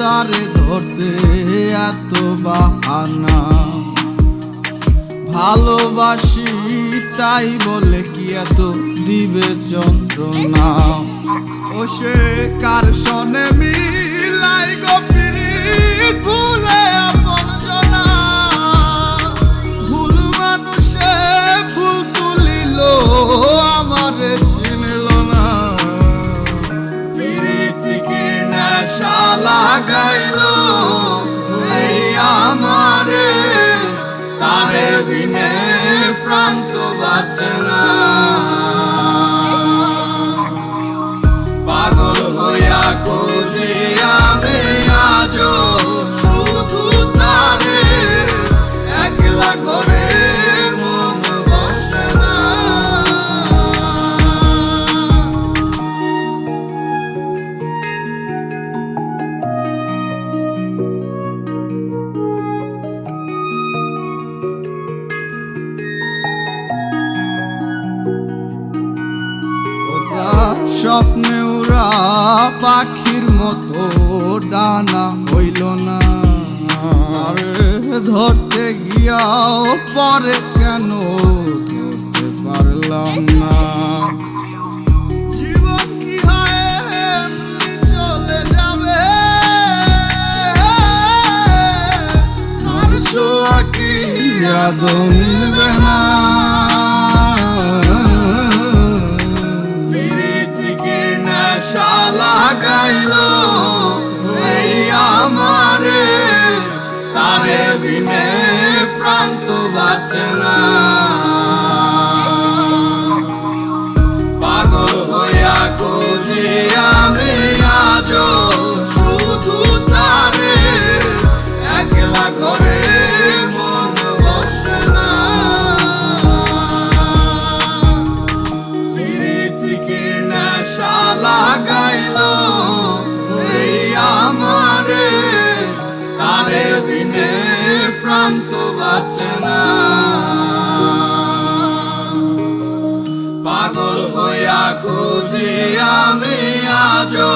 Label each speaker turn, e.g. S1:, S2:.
S1: তারে ধরতে এত বাহানা, ভালোবাসি তাই বলে কি এত দিবে যন্ত্রণা। ও সে কার সনে মিলাই গো পিরিত ভুলে আপন জনা, ভুল মানুষে ফুল তুলিল আমারে চিনল না। পিরিতিকে নেশা লাগাইলো এই আমারে, তারে বিনে প্রাণ তো বাঁচে না। পাগল হইয়া খুঁজি আমি আজো শুধু তারে, একলা ঘরে মন বসে না। স্বপ্নে ওরা পাখির মতো ডানা হইল না, আরে ধরতে গিয়াও পরে কেন ধরতে পারলাম না। জীবন কি হয় এমনি চলে যাবে, আর ছোঁয়া কি আদৌ মিলবে না। নেশা লাগাইলো এই আমারে, তারে বিনে প্রাণ তো বাঁচে না। পাগল হইয়া খুঁজি আমি আজো শুধু তারে, একলা ঘরে মন বসে না। পিরিতিকে নেশা লাগাইলো এই আমারে, তারে বিনে প্রাণ তো বাঁচে না। পাগল হইয়া খুঁজি আমি আজো